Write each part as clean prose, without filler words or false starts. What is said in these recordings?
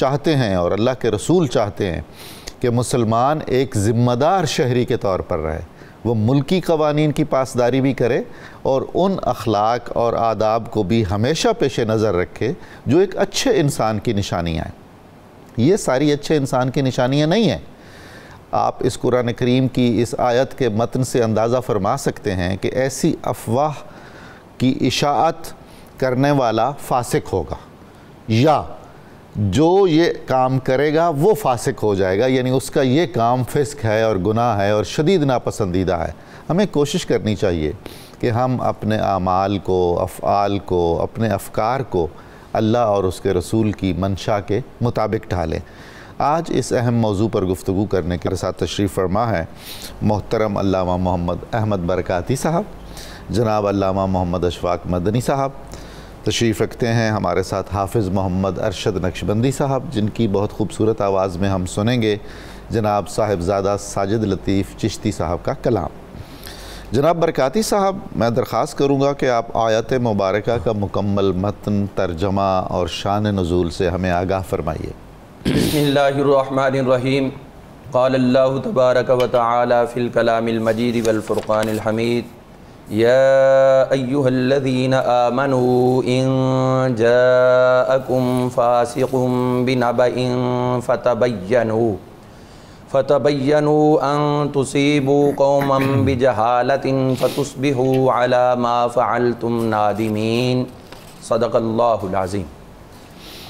چاہتے ہیں اور اللہ کے رسول چاہتے ہیں کہ مسلمان ایک ذمہ دار شہری کے طور پر رہے، وہ ملکی قوانین کی پاسداری بھی کرے اور ان اخلاق اور آداب کو بھی ہمیشہ پیش نظر رکھے جو ایک اچھے انسان کی نشانیاں ہیں۔ یہ ساری اچھے انسان کی نشانیاں نہیں ہیں۔ آپ اس قرآن کریم کی اس آیت کے متن سے اندازہ فرما سکتے ہیں کہ ایسی افواہ کی اشاعت کرنے والا فاسق ہوگا، یا جو یہ کام کرے گا وہ فاسق ہو جائے گا، یعنی اس کا یہ کام فسق ہے اور گناہ ہے اور شدید ناپسندیدہ ہے۔ ہمیں کوشش کرنی چاہیے کہ ہم اپنے اعمال کو، افعال کو، اپنے افکار کو اللہ اور اس کے رسول کی منشا کے مطابق ڈھالیں۔ آج اس اہم موضوع پر گفتگو کرنے کے ساتھ تشریف فرما ہے محترم علامہ محمد احمد برکاتی صاحب، جناب علامہ محمد اشفاق مدنی صاحب۔ تشریف رکھتے ہیں ہمارے ساتھ حافظ محمد ارشد نقشبندی صاحب، جن کی بہت خوبصورت آواز میں ہم سنیں گے جناب صاحبزادہ ساجد لطیف چشتی صاحب کا کلام۔ جناب برکاتی صاحب، میں درخواست کروں گا کہ آپ آیت مبارکہ کا مکمل متن، ترجمہ اور شان نزول سے ہمیں آگاہ فرمائیے۔ بسم اللہ الرحمن الرحیم۔ قال اللہ تبارک و تعالی فی الکلام المجید والفرقان الحمید، یا ایہا الذین آمنوا ان جاءکم فاسق بنبأ فتبینوا ان تصیبوا قوما بجہالۃ فتصبحوا علی ما فعلتم نادمین۔ صدق اللہ العظیم۔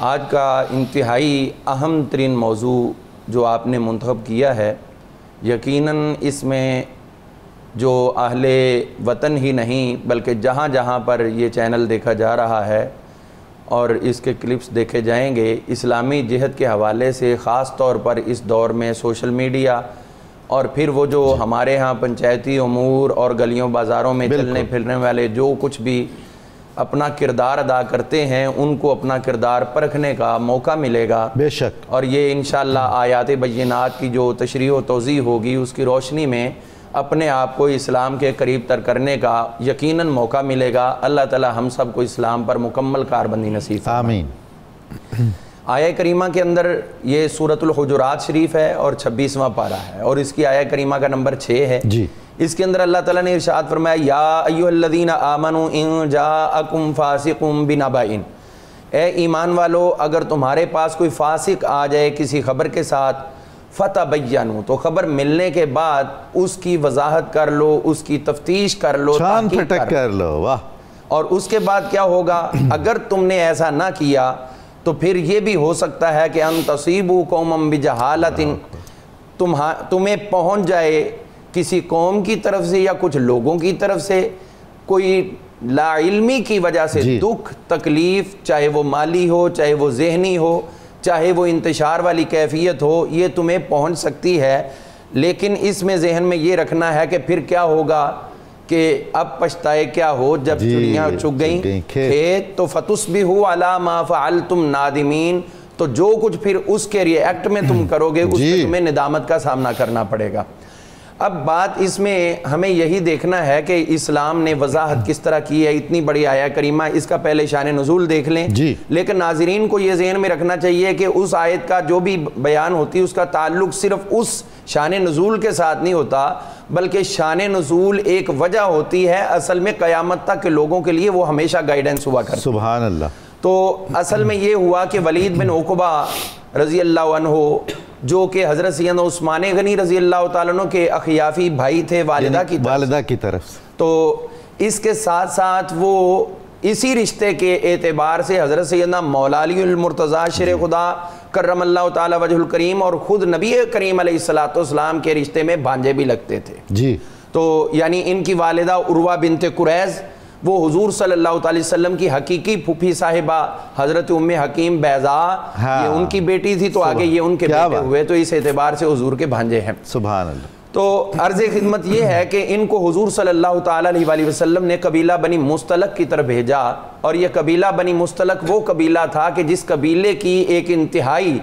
آج کا انتہائی اہم ترین موضوع جو آپ نے منتخب کیا ہے، یقیناً اس میں جو اہل وطن ہی نہیں بلکہ جہاں جہاں پر یہ چینل دیکھا جا رہا ہے اور اس کے کلپس دیکھے جائیں گے، اسلامی جہاد کے حوالے سے خاص طور پر اس دور میں سوشل میڈیا اور پھر وہ جو ہمارے ہاں پنچایتی امور اور گلیوں بازاروں میں چلنے پھرنے والے جو کچھ بھی اپنا کردار ادا کرتے ہیں، ان کو اپنا کردار پرکھنے کا موقع ملے گا بے شک، اور یہ انشاءاللہ آیات بینات کی جو تشریح و توضیح ہوگی اس کی روشنی میں اپنے آپ کو اسلام کے قریب تر کرنے کا یقیناً موقع ملے گا۔ اللہ تعالی ہم سب کو اسلام پر مکمل کاربندی نصیب فرمائے۔ آمین۔ آیہ کریمہ کے اندر یہ سورۃ الحجرات شریف ہے اور 26واں پارہ ہے اور اس کی آیہ کریمہ کا نمبر 6 ہے۔ جی، اس کے اندر اللہ تعالیٰ نے ارشاد فرمایا، یا ایھا الذین آمنوا ان جاءکم فاسق بنبأ، اے ایمان والو اگر تمہارے پاس کوئی فاسق آ جائے کسی خبر کے ساتھ، فتبینوا، تو خبر ملنے کے بعد اس کی وضاحت کر لو، اس کی تفتیش کر لو، چھان پھٹک کر لو۔ واہ۔ اور اس کے بعد کیا ہوگا؟ اگر تم نے ایسا نہ کیا تو پھر یہ بھی ہو سکتا ہے کہ ان تصیبوا قوما بجہالۃ، تمہیں پہنچ جائے کسی قوم کی طرف سے یا کچھ لوگوں کی طرف سے کوئی لا علمی کی وجہ سے دکھ تکلیف، چاہے وہ مالی ہو، چاہے وہ ذہنی ہو، چاہے وہ انتشار والی کیفیت ہو، یہ تمہیں پہنچ سکتی ہے۔ لیکن اس میں ذہن میں یہ رکھنا ہے کہ پھر کیا ہوگا کہ اب پچھتائے کیا ہو جب چڑیاں چگ گئیں کھیت، تو فتصبحوا علی ما فعلتم نادمین، تو جو کچھ پھر اس کے ری ایکٹ میں تم کرو گے اس میں تمہیں ندامت کا سامنا کرنا پڑے گا۔ اب بات اس میں ہمیں یہی دیکھنا ہے کہ اسلام نے وضاحت کس طرح کی ہے۔ اتنی بڑی آیہ کریمہ، اس کا پہلے شان نزول دیکھ لیں۔ لیکن ناظرین کو یہ ذہن میں رکھنا چاہیے کہ اس آیت کا جو بھی بیان ہوتی اس کا تعلق صرف اس شان نزول کے ساتھ نہیں ہوتا، بلکہ شان نزول ایک وجہ ہوتی ہے اصل میں قیامت تک کے لوگوں کے لیے وہ ہمیشہ گائیڈنس ہوا کرتی ہے۔ سبحان اللہ۔ تو اصل میں یہ ہوا کہ ولید بن عقبہ رضی اللہ عنہ جو کہ حضرت سیدنا عثمان غنی رضی اللہ تعالیٰ عنہ کے اخیافی بھائی تھے والدہ کی طرف، تو اس کے ساتھ ساتھ وہ اسی رشتے کے اعتبار سے حضرت سیدنا مولا علی المرتضیٰ شیر خدا کرم اللہ تعالیٰ وجہ الکریم اور خود نبی کریم علیہ السلام کے رشتے میں بھانجے بھی لگتے تھے۔ جی، تو یعنی ان کی والدہ عروہ بنت قریظ وہ حضور صلی اللہ علیہ وسلم کی حقیقی پھوپھی صاحبہ حضرت ام حکیم بیضاء، یہ ان کی بیٹی تھی، تو آگے یہ ان کے بیٹے ہوئے، تو اس اعتبار سے حضور کے بھانجے ہیں۔ سبحان اللہ۔ تو عرض خدمت یہ ہے کہ ان کو حضور صلی اللہ تعالیٰ علیہ وسلم نے قبیلہ بنی مستلق کی طرف بھیجا، اور یہ قبیلہ بنی مستلق وہ قبیلہ تھا کہ جس قبیلے کی ایک انتہائی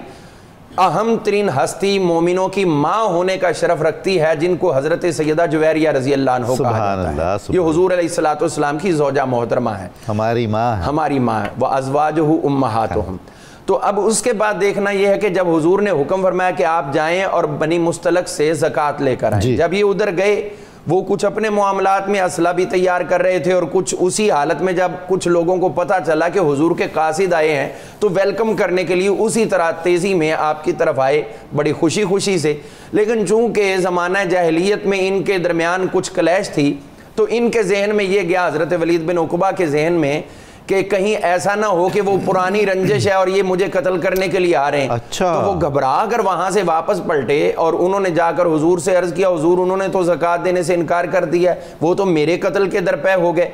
اہم ترین ہستی مومنوں کی ماں ہونے کا شرف رکھتی ہے، جن کو حضرت سیدہ جویریہ رضی اللہ عنہ کہا جاتا ہے۔ یہ حضور علیہ السلام کی زوجہ محترمہ ہے، ہماری ماں ہے، ہماری ماں ہے، وَأَزْوَاجُهُ أُمَّهَاتُهُمْ۔ تو اب اس کے بعد دیکھنا یہ ہے کہ جب حضور نے حکم فرمایا کہ آپ جائیں اور بنی مستلق سے زکوٰۃ لے کر آئیں، جب یہ ادھر گئے وہ کچھ اپنے معاملات میں اسلحہ بھی تیار کر رہے تھے، اور کچھ اسی حالت میں جب کچھ لوگوں کو پتہ چلا کہ حضور کے قاصد آئے ہیں تو ویلکم کرنے کے لیے اسی طرح تیزی میں آپ کی طرف آئے، بڑی خوشی سے. لیکن چونکہ زمانہ جاہلیت میں ان کے درمیان کچھ کلیش تھی تو ان کے ذہن میں یہ گیا، حضرت ولید بن عقبہ کے ذہن میں، کہ کہیں ایسا نہ ہو کہ وہ پرانی رنجش ہے اور یہ مجھے قتل کرنے کے لیے آ رہے ہیں. اچھا. تو وہ گھبرا کر وہاں سے واپس پلٹے اور انہوں نے جا کر حضور سے عرض کیا، حضور انہوں نے تو زکوٰۃ دینے سے انکار کر دیا ہے، وہ تو میرے قتل کے درپے ہو گئے.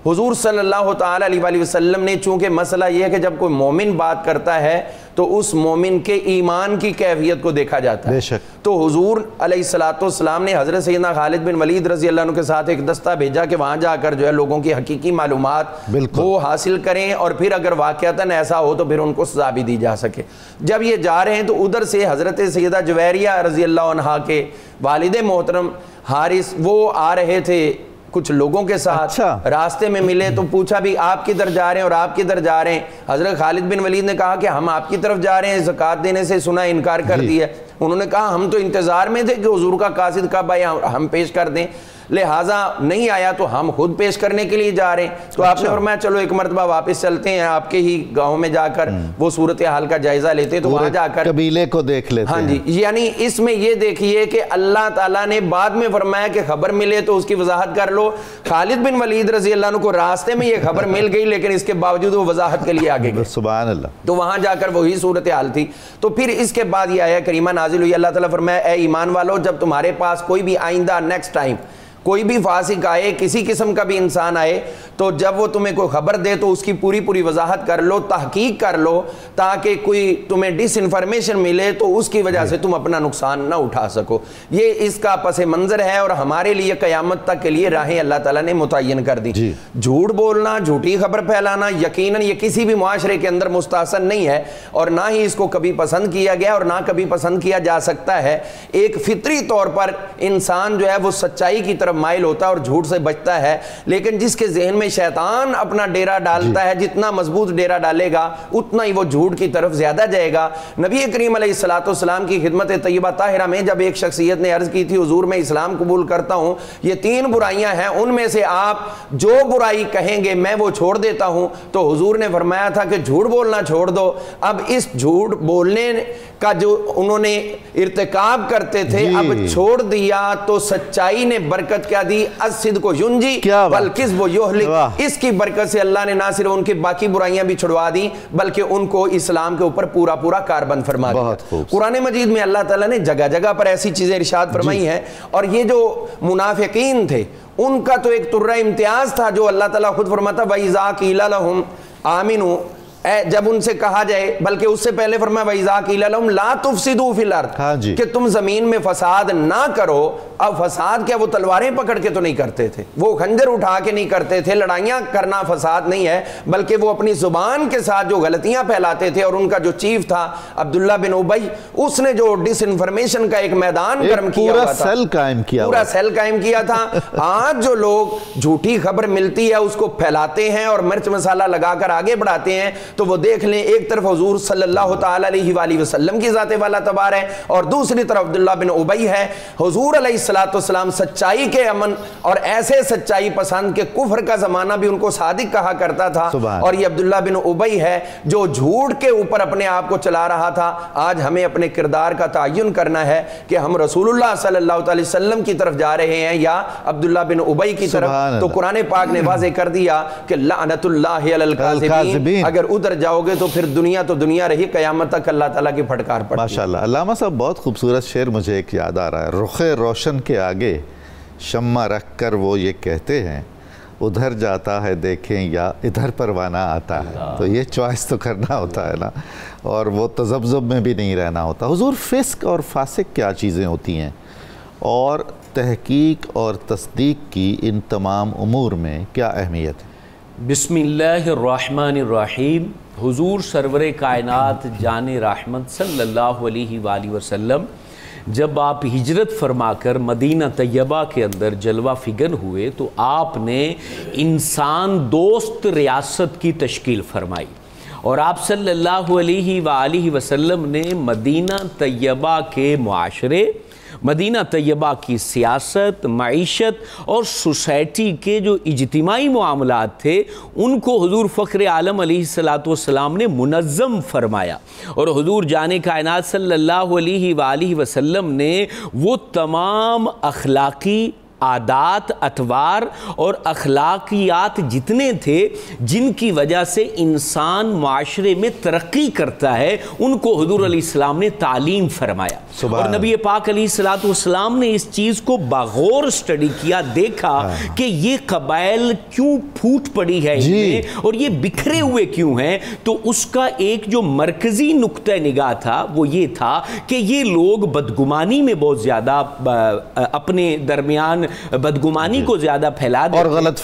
حضور صلی اللہ تعالیٰ علیہ وآلہ وسلم نے، چونکہ مسئلہ یہ ہے کہ جب کوئی مومن بات کرتا ہے تو اس مومن کے ایمان کی کیفیت کو دیکھا جاتا ہے. بے شک. تو حضور علیہ السلام نے حضرت سیدنا خالد بن ولید رضی اللہ عنہ کے ساتھ ایک دستہ بھیجا کہ وہاں جا کر جو ہے لوگوں کی حقیقی معلومات وہ حاصل کریں، اور پھر اگر واقعتاً ایسا ہو تو پھر ان کو سزا بھی دی جا سکے. جب یہ جا رہے ہیں تو ادھر سے حضرت سیدہ جویریہ رضی اللہ عنہ کے والد محترم حارث وہ آ رہے تھے کچھ لوگوں کے ساتھ. اچھا. راستے میں ملے تو پوچھا بھی آپ کدھر جا رہے ہیں اور آپ کدھر جا رہے ہیں. حضرت خالد بن ولید نے کہا کہ ہم آپ کی طرف جا رہے ہیں، زکوٰۃ دینے سے سنا انکار کر دیا. انہوں نے کہا ہم تو انتظار میں تھے کہ حضور کا قاصد کب آئے ہم پیش کر دیں، لہٰذا نہیں آیا تو ہم خود پیش کرنے کے لیے جا رہے ہیں. تو آپ نے فرمایا چلو ایک مرتبہ واپس چلتے ہیں، آپ کے ہی گاؤں میں جا کر وہ صورتحال کا جائزہ لیتے. تو وہاں جا کر قبیلے کو دیکھ لیتے. ہاں جی، یعنی اس میں یہ دیکھیے کہ اللہ تعالیٰ نے بعد میں فرمایا کہ خبر ملے تو اس کی وضاحت کر لو. خالد بن ولید رضی اللہ عنہ کو راستے میں یہ خبر مل گئی لیکن اس کے باوجود وہ وضاحت کے لیے آگے گئے. سبحان اللہ. تو وہاں جا کر وہی صورتحال تھی. تو پھر اس کے بعد یہ آیا کریمہ نازل ہوئی. اللہ تعالیٰ فرمایا اے ایمان والو، جب تمہارے پاس کوئی بھی آئندہ نیکسٹ ٹائم کوئی بھی فاسق آئے، کسی قسم کا بھی انسان آئے، تو جب وہ تمہیں کوئی خبر دے تو اس کی پوری وضاحت کر لو، تحقیق کر لو، تاکہ کوئی تمہیں ڈس انفارمیشن ملے تو اس کی وجہ سے تم اپنا نقصان نہ اٹھا سکو. یہ اس کا پس منظر ہے اور ہمارے لیے قیامت تک کے لیے راہیں اللہ تعالیٰ نے متعین کر دی. جھوٹ بولنا، جھوٹی خبر پھیلانا یقیناً یہ کسی بھی معاشرے کے اندر مستحسن نہیں ہے، اور نہ ہی اس کو کبھی پسند کیا گیا اور نہ کبھی پسند کیا جا سکتا ہے. ایک فطری طور پر انسان جو ہے وہ سچائی کی طرف مائل ہوتا ہے اور جھوٹ سے بچتا ہے، لیکن جس کے ذہن میں شیطان اپنا ڈیرا ڈالتا ہے، جتنا مضبوط ڈیرا ڈالے گا اتنا ہی وہ جھوٹ کی طرف زیادہ جائے گا. نبی کریم علیہ السلام کی خدمت طیبہ طاہرہ میں جب ایک شخصیت نے عرض کی تھی حضور میں اسلام قبول کرتا ہوں، یہ 3 برائیاں ہیں، ان میں سے آپ جو برائی کہیں گے میں وہ چھوڑ دیتا ہوں. تو حضور نے فرمایا تھا کہ جھوٹ بولنا چھوڑ دو. اب اس جھوٹ بولنے کا جو انہوں نے ارتکاب کرتے تھے اب چھوڑ دیا تو سچائی نے برکت کیا دی. الصدق ینجی والکذب یہلک. اس کی برکت سے اللہ نے نہ صرف ان کی باقی برائیاں بھی چھڑوا دی بلکہ ان کو اسلام کے اوپر پورا کاربند فرما دیا. قرآن مجید میں اللہ تعالیٰ نے جگہ جگہ پر ایسی چیزیں ارشاد فرمائی ہیں. اور یہ جو منافقین تھے ان کا تو ایک طرہ امتیاز تھا جو اللہ تعالیٰ خود فرماتا وَإِذَا قِيلَ لَهُمْ آمِنُوا، جب ان سے کہا جائے، بلکہ اس سے پہلے فرمایا وَإِذَا قِيلَ لَهُمْ لَا تُفْسِدُوا فِي الْأَرْضِ، کہ تم زمین میں فساد نہ کرو. اب فساد کیا وہ تلواریں پکڑ کے تو نہیں کرتے تھے، وہ خنجر اٹھا کے نہیں کرتے تھے. لڑائیاں کرنا فساد نہیں ہے، بلکہ وہ اپنی زبان کے ساتھ جو غلطیاں پھیلاتے تھے. اور ان کا جو چیف تھا عبداللہ بن ابی، اس نے جو ڈس انفارمیشن کا ایک میدان گرم کیا ہوا تھا، پورا سیل قائم کیا تھا. آج جو لوگ جھوٹی خبر ملتی ہے اس کو پھیلاتے ہیں اور مرچ مسالہ لگا کر آگے بڑھاتے ہیں، تو وہ دیکھ لیں ایک طرف حضور صلی اللہ تعالی علیہ وآلہ وسلم کی ذات والا تبار ہے اور دوسری طرف عبداللہ بن ابی ہے. حضور علیہ السلام سچائی کے امن اور ایسے سچائی پسند کے کفر کا زمانہ بھی ان کو صادق کہا کرتا تھا. اور یہ عبداللہ بن ابی ہے جو جھوٹ کے اوپر اپنے آپ کو چلا رہا تھا. آج ہمیں اپنے کردار کا تعین کرنا ہے کہ ہم رسول اللہ صلی اللہ علیہ وسلم کی طرف جا رہے ہیں یا عبداللہ بن ابی کی طرف. تو قرآن پاک نے واضح کر دیا کہ لعنت اللہ علی الکاذبین، اگر ادھر جاؤ گے تو پھر دنیا تو دنیا رہی، قیامت تک اللہ تعالیٰ کی پھٹکار پڑتی. ماشاءاللہ. علامہ صاحب بہت خوبصورت شعر مجھے ایک یاد آ رہا ہے. رخ روشن کے آگے شمع رکھ کر وہ یہ کہتے ہیں ادھر جاتا ہے دیکھیں یا ادھر پروانہ آتا ہے. تو یہ چوائس تو کرنا ہوتا ہے نا، اور وہ تذبذب میں بھی نہیں رہنا ہوتا. حضور فسق اور فاسق کیا چیزیں ہوتی ہیں اور تحقیق اور تصدیق کی ان تمام امور میں کیا اہمیت ہے؟ بسم اللہ الرحمن الرحیم. حضور سرور کائنات جان رحمت صلی اللہ علیہ وآلہ وسلم جب آپ ہجرت فرما کر مدینہ طیبہ کے اندر جلوہ فگن ہوئے تو آپ نے انسان دوست ریاست کی تشکیل فرمائی اور آپ صلی اللہ علیہ وآلہ وسلم نے مدینہ طیبہ کے معاشرے، مدینہ طیبہ کی سیاست، معیشت اور سوسائٹی کے جو اجتماعی معاملات تھے ان کو حضور فخر عالم علیہ السلام نے منظم فرمایا، اور حضور جان کائنات صلی اللہ علیہ وآلہ وسلم نے وہ تمام اخلاقی عادات، اطوار اور اخلاقیات جتنے تھے جن کی وجہ سے انسان معاشرے میں ترقی کرتا ہے ان کو حضور علیہ السلام نے تعلیم فرمایا، اور نبی پاک علیہ السلام نے اس چیز کو بغور اسٹڈی کیا، دیکھا کہ یہ قبائل کیوں پھوٹ پڑی ہے ان میں اور یہ بکھرے ہوئے کیوں ہیں، تو اس کا ایک جو مرکزی نقطہ نگاہ تھا وہ یہ تھا کہ یہ لوگ بدگمانی میں بہت زیادہ اپنے درمیان بدگمانی کو زیادہ پھیلا دیتے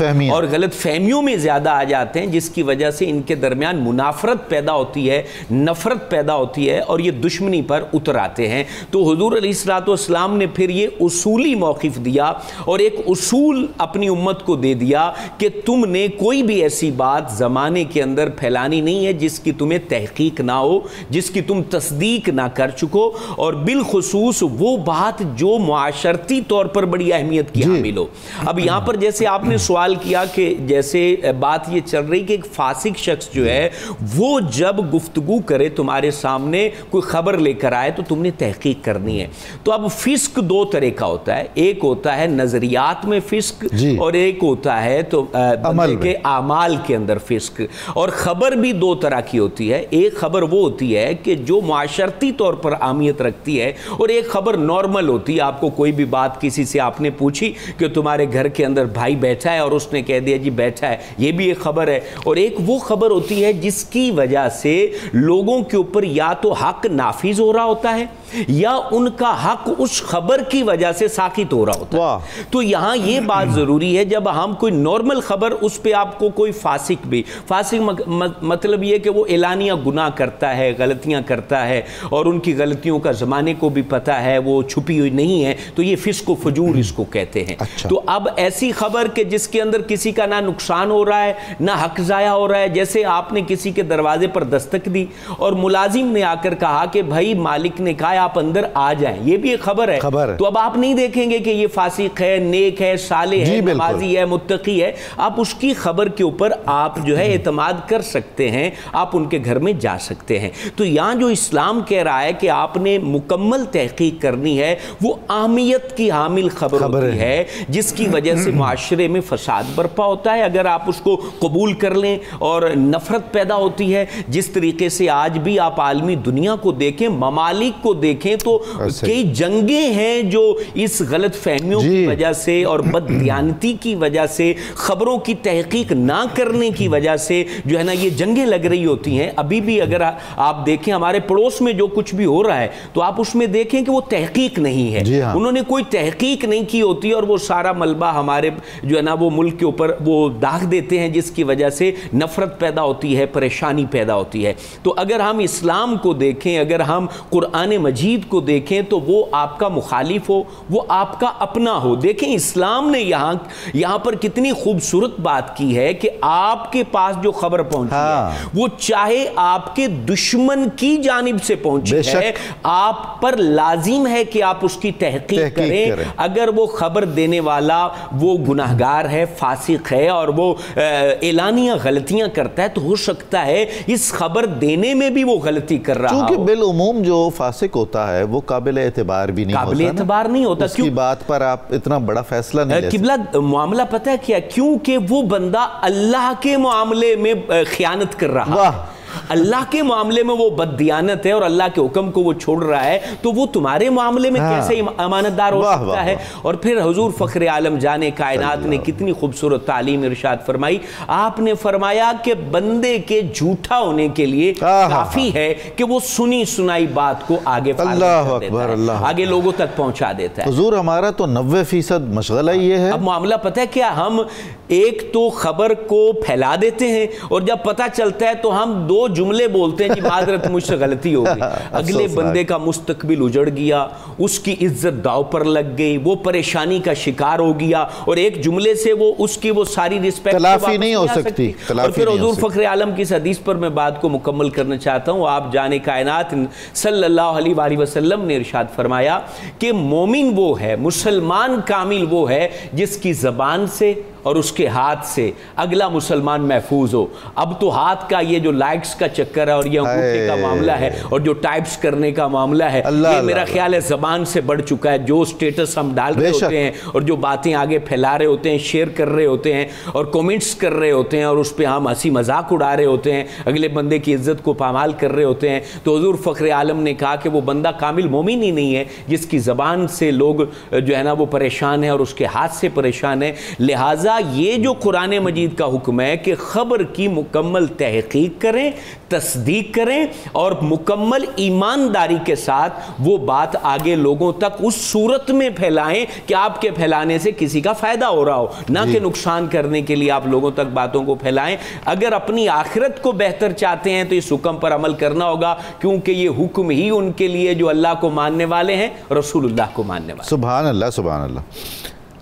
ہیں اور غلط فہمیوں میں زیادہ آ جاتے ہیں، جس کی وجہ سے ان کے درمیان منافرت پیدا ہوتی ہے، نفرت پیدا ہوتی ہے اور یہ دشمنی پر اتر آتے ہیں۔ تو حضور علیہ السلام نے پھر یہ اصولی موقف دیا اور ایک اصول اپنی امت کو دے دیا کہ تم نے کوئی بھی ایسی بات زمانے کے اندر پھیلانی نہیں ہے جس کی تمہیں تحقیق نہ ہو، جس کی تم تصدیق نہ کر چکو، اور بالخصوص وہ بات جو معاشرتی طور پر بڑی اہمیت کی حامل ہو۔ اب یہاں پر جیسے آپ نے سوال کیا کہ جیسے بات یہ چل رہی کہ ایک فاسق شخص جو ہے وہ جب گفتگو کرے تمہارے سامنے، کوئی خبر لے کر آئے تو تم نے تحقیق کرنی ہے۔ تو اب فسق دو طرح کا ہوتا ہے، ایک ہوتا ہے نظریات میں فسق اور ایک ہوتا ہے تو بندے کے اعمال کے اندر فسق، اور خبر بھی دو طرح کی ہوتی ہے۔ ایک خبر وہ ہوتی ہے کہ جو معاشرتی طور پر اہمیت رکھتی ہے، اور ایک خبر نارمل ہوتی ہے، آپ کو کوئی بھی بات کسی سے آپ نے پوچھی کہ تمہارے گھر کے اندر بھائی بیٹھا ہے اور اس نے کہہ دیا جی بیٹھا ہے، یہ بھی ایک خبر ہے۔ اور ایک وہ خبر ہوتی ہے جس کی وجہ سے لوگوں کے اوپر یا تو حق نافذ ہو رہا ہوتا ہے یا ان کا حق اس خبر کی وجہ سے ساقط ہو رہا ہوتا ہے۔ تو یہاں یہ بات ضروری ہے، جب ہم کوئی نارمل خبر، اس پہ آپ کو کوئی فاسق بھی، فاسق مطلب یہ کہ وہ اعلانیہ گناہ کرتا ہے، غلطیاں کرتا ہے اور ان کی غلطیوں کا زمانے کو بھی پتہ ہے، وہ چھپی ہوئی نہیں ہے، تو یہ فسق و فجور اس کو کہتے ہیں۔ تو اب ایسی خبر کہ جس کے اندر کسی کا نہ نقصان ہو رہا ہے نہ حق ضائع ہو رہا ہے، جیسے آپ نے کسی کے دروازے پر دستک دی اور ملازم نے آ کر کہا کہ بھائی مالک نے کہا آپ اندر آ جائیں، یہ بھی ایک خبر ہے۔ تو اب آپ نہیں دیکھیں گے کہ یہ فاسق ہے، نیک ہے، صالح ہے، نمازی ہے، متقی ہے، آپ اس کی خبر کے اوپر آپ جو ہے اعتماد کر سکتے ہیں، آپ ان کے گھر میں جا سکتے ہیں۔ تو یہاں جو اسلام کہہ رہا ہے کہ آپ نے مکمل تحقیق کرنی ہے، وہ اہمیت کی حامل خبر ہوتی ہے جس کی وجہ سے معاشرے میں فساد برپا ہوتا ہے۔ اگر آپ اس کو قبول کر لیں اور نفرت پیدا ہوتی ہے، جس طریقے سے آج بھی آپ عالمی دنیا کو دیکھیں، ممالک کو دیکھیں، تو کئی جنگیں ہیں جو اس غلط فہمیوں کی وجہ سے اور بددیانتی کی وجہ سے، خبروں کی تحقیق نہ کرنے کی وجہ سے جو ہے نا یہ جنگیں لگ رہی ہوتی ہیں۔ ابھی بھی اگر آپ دیکھیں ہمارے پڑوس میں جو کچھ بھی ہو رہا ہے تو آپ اس میں دیکھیں کہ وہ تحقیق نہیں ہے، انہوں نے کوئی تحقیق نہیں کی ہوتی اور وہ سارا ملبہ ہمارے جو ہے نا وہ ملک کے اوپر وہ داغ دیتے ہیں، جس کی وجہ سے نفرت پیدا ہوتی ہے، پریشانی پیدا ہوتی ہے۔ تو اگر ہم اسلام کو دیکھیں، اگر ہم قرآن مجید کو دیکھیں تو وہ آپ کا مخالف ہو، وہ آپ کا اپنا ہو۔ دیکھیں اسلام نے یہاں پر کتنی خوبصورت بات کی ہے کہ آپ کے پاس جو خبر پہنچی ہے وہ چاہے آپ کے دشمن کی جانب سے پہنچی ہے، آپ پر لازم ہے کہ آپ اس کی تحقیق کریں۔ اگر وہ خبر دینے والا وہ گناہگار ہے، فاسق ہے اور وہ اعلانیہ غلطیاں کرتا ہے، تو ہو سکتا ہے اس خبر دینے میں بھی وہ غلطی کر رہا ہو۔ چونکہ بالعموم جو فاسق ہوتا ہے وہ قابل اعتبار بھی نہیں ہوتا، قابل اعتبار نہیں ہوتا، اس کی بات پر آپ اتنا بڑا فیصلہ نہیں لے سکتے۔ قبلہ معاملہ پتہ ہے کیا؟ کیونکہ وہ بندہ اللہ کے معاملے میں خیانت کر رہا ہے، اللہ کے معاملے میں وہ بددیانت ہے اور اللہ کے حکم کو وہ چھوڑ رہا ہے، تو وہ تمہارے معاملے میں کیسے امانت دار ہو سکتا ہے؟ اور پھر حضور فخر عالم جان کائنات نے کتنی خوبصورت تعلیم ارشاد فرمائی۔ آپ نے فرمایا کہ بندے کے جھوٹا ہونے کے لیے کافی ہے کہ وہ سنی سنائی بات کو آگے آگے لوگوں تک پہنچا دیتا ہے۔ حضور ہمارا تو 90% مشغلہ یہ ہے۔ اب معاملہ پتہ ہے کیا؟ ہم ایک تو خبر کو پھیلا دیتے ہیں اور جب پتہ چلتا ہے تو ہم 2 دو جملے بولتے ہیں جی معذرت مجھ سے غلطی ہو گئی، اگلے بندے کا مستقبل اجڑ گیا، اس کی عزت داؤ پر لگ گئی، وہ پریشانی کا شکار ہو گیا، اور ایک جملے سے وہ اس کی وہ ساری رسپیکٹ تلافی نہیں ہو سکتی۔ اور پھر حضور فخر عالم کی اس حدیث پر میں بات کو مکمل کرنا چاہتا ہوں۔ آپ جان کائنات صلی اللہ علیہ وآلہ وسلم نے ارشاد فرمایا کہ مومن وہ ہے، مسلمان کامل وہ ہے جس کی زبان سے اور اس کے ہاتھ سے اگلا مسلمان محفوظ ہو۔ اب تو ہاتھ کا یہ جو لائکس کا چکر ہے اور یہ انگوٹھے کا معاملہ ہے اور جو ٹائپس کرنے کا معاملہ ہے، یہ میرا خیال ہے زبان سے بڑھ چکا ہے۔ جو سٹیٹس ہم ڈال رہے ہوتے ہیں اور جو باتیں آگے پھیلا رہے ہوتے ہیں، شیئر کر رہے ہوتے ہیں اور کومنٹس کر رہے ہوتے ہیں اور اس پہ ہم ہنسی مذاق اڑا رہے ہوتے ہیں، اگلے بندے کی عزت کو پامال کر رہے ہوتے ہیں، تو حضور فخر عالم نے کہا کہ وہ بندہ کامل مومن ہی نہیں ہے جس کی زبان سے لوگ جو ہے نا وہ پریشان ہیں اور اس کے ہاتھ سے پریشان ہیں۔ لہٰذا یہ جو قرآن مجید کا حکم ہے کہ خبر کی مکمل تحقیق کریں، تصدیق کریں اور مکمل ایمانداری کے ساتھ وہ بات آگے لوگوں تک اس صورت میں پھیلائیں کہ آپ کے پھیلانے سے کسی کا فائدہ ہو رہا ہو، نہ کہ نقصان کرنے کے لیے آپ لوگوں تک باتوں کو پھیلائیں۔ اگر اپنی آخرت کو بہتر چاہتے ہیں تو اس حکم پر عمل کرنا ہوگا، کیونکہ یہ حکم ہی ان کے لیے جو اللہ کو ماننے والے ہیں، رسول اللہ کو ماننے والے۔ سبحان اللہ، سبحان اللہ۔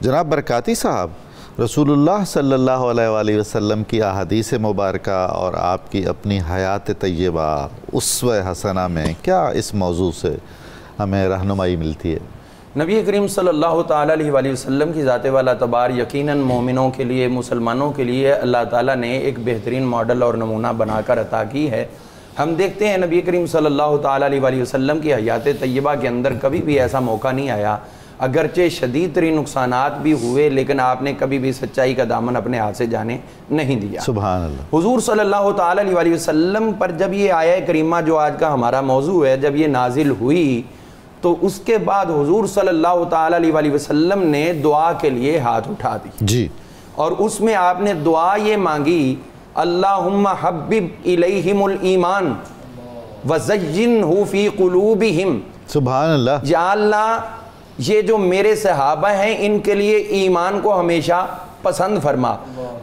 جناب برکاتی صاحب، رسول اللہ صلی اللہ علیہ وآلہ وسلم کی احادیث مبارکہ اور آپ کی اپنی حیات طیبہ اسوہ حسنہ میں کیا اس موضوع سے ہمیں رہنمائی ملتی ہے؟ نبی کریم صلی اللہ تعالیٰ علیہ وآلہ وسلم کی ذات والا تبار یقیناً مومنوں کے لیے، مسلمانوں کے لیے اللہ تعالیٰ نے ایک بہترین ماڈل اور نمونہ بنا کر عطا کی ہے۔ ہم دیکھتے ہیں نبی کریم صلی اللہ تعالیٰ علیہ وآلہ وسلم کی حیات طیبہ کے اندر کبھی بھی ایسا موقع نہیں آیا، اگرچہ شدید ترین نقصانات بھی ہوئے، لیکن آپ نے کبھی بھی سچائی کا دامن اپنے ہاتھ سے جانے نہیں دیا۔ سبحان اللہ۔ حضور صلی اللہ تعالیٰ علیہ وآلہ وسلم پر جب یہ آیہ کریمہ جو آج کا ہمارا موضوع ہے جب یہ نازل ہوئی تو اس کے بعد حضور صلی اللہ تعالیٰ علیہ وآلہ وسلم نے دعا کے لیے ہاتھ اٹھا دی جی، اور اس میں آپ نے دعا یہ مانگی، اللہم حبب الیہم الایمان وزینہ فی قلوبہم۔ سبحان اللہ۔ یا اللہ یہ جو میرے صحابہ ہیں ان کے لیے ایمان کو ہمیشہ پسند فرما،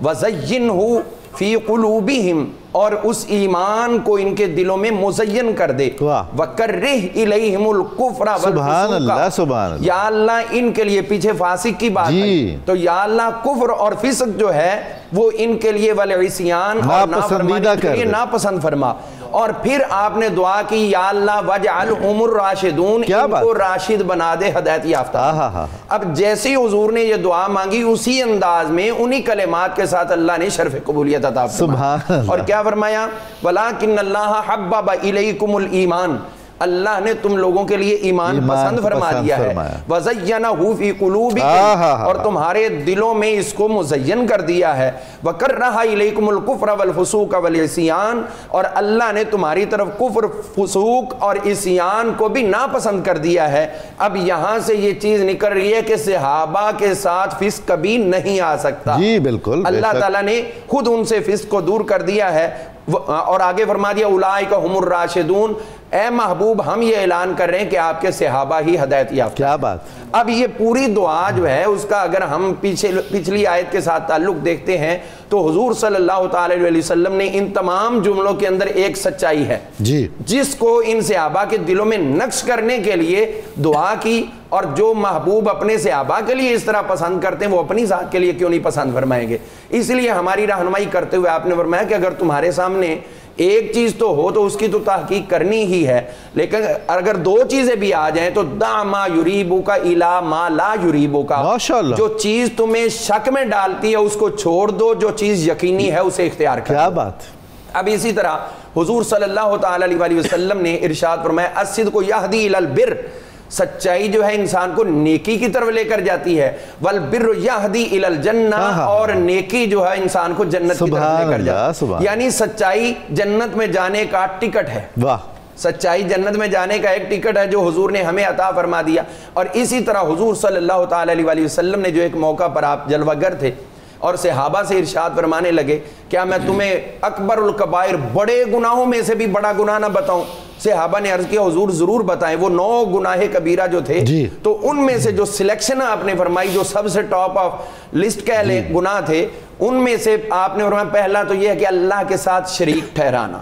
وَزَيِّنْهُ فِي قُلُوبِهِمْ، اور اس ایمان کو ان کے دلوں میں مزین کر دے، وَكَرِّهْ إِلَيْهِمُ الْكُفْرَ سبحان اللہ، سبحان اللہ۔ یا اللہ ان کے لیے پیچھے فاسق کی بات ہے تو یا اللہ کفر اور فسق جو ہے وہ ان کے لیے والعصیان اور نافرمانی کے لیے ناپسند فرما۔ اور پھر آپ نے دعا کی، یا اللہ وَجْعَلْهُمُ الرَّاشِدُونَ، ان کو راشد بنا دے، ہدایت یافتہ۔ اب جیسے ہی حضور نے یہ دعا مانگی اسی انداز میں انہی کلمات کے ساتھ اللہ نے شرف قبولیت عطا فرمایا، اور کیا فرمایا؟ وَلَٰكِنَّ اللَّهَ حَبَّبَ إِلَيْكُمُ الْإِيمَانَ، اللہ نے تم لوگوں کے لیے ایمان پسند فرما دیا ہے، وَزَيَّنَهُ فِي قُلُوبِكُمْ، اور تمہارے دلوں میں اس کو مزین کر دیا ہے، وَكَرَّهَ إِلَيْكُمُ الْكُفْرَ وَالْفُسُوقَ وَالْعِصْيَانَ، اور اللہ نے تمہاری طرف کفر، فسوق اور عصیان کو بھی ناپسند کر دیا ہے۔ اب یہاں سے یہ چیز نکل رہی ہے کہ صحابہ کے ساتھ فسق کبھی نہیں آ سکتا۔ جی بالکل، اللہ تعالیٰ نے خود ان سے فسق کو دور کر دیا ہے، اور آگے فرما دیا اولئک ہم الراشدون، اے محبوب ہم یہ اعلان کر رہے ہیں کہ آپ کے صحابہ ہی ہدایت یافتہ۔ کیا بات۔ اب یہ پوری دعا جو ہے اس کا اگر ہم پچھلی آیت کے ساتھ تعلق دیکھتے ہیں تو حضور صلی اللہ تعالی علیہ وسلم نے ان تمام جملوں کے اندر ایک سچائی ہے جی، جس کو ان صحابہ کے دلوں میں نقش کرنے کے لیے دعا کی، اور جو محبوب اپنے صحابہ کے لیے اس طرح پسند کرتے ہیں وہ اپنی ذات کے لیے کیوں نہیں پسند فرمائیں گے؟ اس لیے ہماری رہنمائی کرتے ہوئے آپ نے فرمایا کہ اگر تمہارے سامنے ایک چیز تو ہو تو اس کی تو تحقیق کرنی ہی ہے، لیکن اگر دو چیزیں بھی آ جائیں تو دع ما یریبک الی ما لا یریبک، ماشاءاللہ، جو چیز تمہیں شک میں ڈالتی ہے اس کو چھوڑ دو، جو چیز یقینی ہے اسے اختیار کرو۔ کیا بات۔ اب اسی طرح حضور صلی اللہ تعالی علیہ وسلم نے ارشاد فرمایا الصدق یہدی الی البر، سچائی جو ہے انسان کو نیکی کی طرف لے کر جاتی ہے، والبر یہدی الی الجنہ، اور نیکی جو ہے انسان کو جنت کی طرف لے کر جاتی ہے، یعنی سچائی جنت میں جانے کا ٹکٹ ہے۔ واہ، سچائی جنت میں جانے کا ایک ٹکٹ ہے جو حضور نے ہمیں عطا فرما دیا۔ اور اسی طرح حضور صلی اللہ تعالی علیہ وسلم نے جو ایک موقع پر آپ جلوہ گر تھے اور صحابہ سے ارشاد فرمانے لگے، کیا میں تمہیں اکبر الکبائر، بڑے گناہوں میں سے بھی بڑا گناہ نہ بتاؤں؟ صحابہ نے عرض کیا حضور ضرور بتائیں۔ وہ 9 گناہ کبیرہ جو تھے تو ان میں سے جو سلیکشن آپ نے فرمائی، جو سب سے ٹاپ آف لسٹ کہہ لیں گناہ تھے، ان میں سے آپ نے فرمایا پہلا تو یہ ہے کہ اللہ کے ساتھ شریک ٹھہرانا،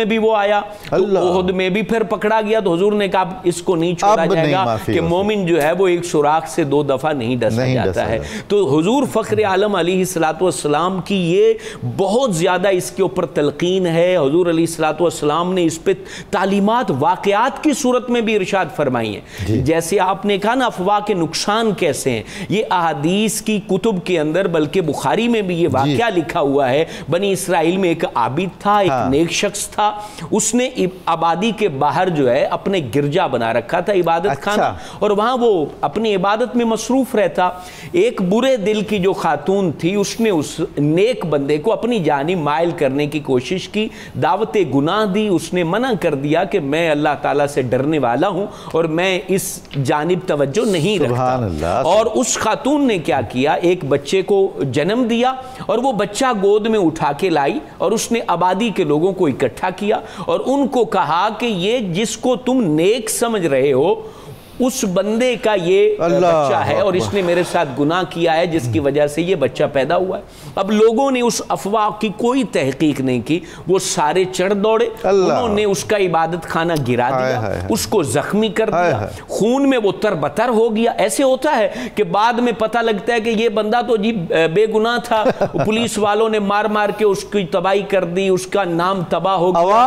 میں بھی وہ آیا تو احد میں بھی پھر پکڑا گیا تو حضور نے کہا اس کو نہیں چھوڑا جائے گا کہ مومن جو ہے وہ ایک سوراخ سے 2 دفعہ نہیں ڈسا جاتا ہے. تو حضور فخر عالم علیہ السلام کی یہ بہت زیادہ اس کے اوپر تلقین ہے. حضور علیہ السلام نے اس پہ تعلیمات واقعات کی صورت میں بھی ارشاد فرمائی ہیں. جیسے آپ نے کہا نا افواہ کے نقصان کیسے ہیں, یہ احادیث کی کتب کے اندر بلکہ بخاری میں بھی یہ واقعہ لکھا ہوا ہے. بنی اسرائیل میں ایک عابد تھا, ایک نیک شخص تھا, اس نے آبادی کے باہر جو ہے اپنے گرجا بنا رکھا تھا, عبادت خانہ, اور وہاں وہ اپنی عبادت میں مصروف رہتا. ایک برے دل کی جو خاتون تھی اس نے اس نیک بندے کو اپنی جانب مائل کرنے کی کوشش کی, دعوت گناہ دی. اس نے منع کر دیا کہ میں اللہ تعالیٰ سے ڈرنے والا ہوں اور میں اس جانب توجہ نہیں رکھتا. اور اس خاتون نے کیا کیا, ایک بچے کو جنم دیا اور وہ بچہ گود میں اٹھا کے لائی اور اس نے آبادی کے لوگوں کو اکٹھا کیا اور ان کو کہا کہ یہ جس کو تم نیک سمجھ رہے ہو اس بندے کا یہ بچہ ہے اور اس نے میرے ساتھ گناہ کیا ہے جس کی وجہ سے یہ بچہ پیدا ہوا ہے. اب لوگوں نے اس افواہ کی کوئی تحقیق نہیں کی, وہ سارے چڑھ دوڑے, انہوں نے اس کا عبادت خانہ گرا دیا, اس کو زخمی کر دیا, خون میں وہ تر بتر ہو گیا. ایسے ہوتا ہے کہ بعد میں پتہ لگتا ہے کہ یہ بندہ تو جی بے گناہ تھا, پولیس والوں نے مار مار کے اس کی تباہی کر دی, اس کا نام تباہ ہو گیا,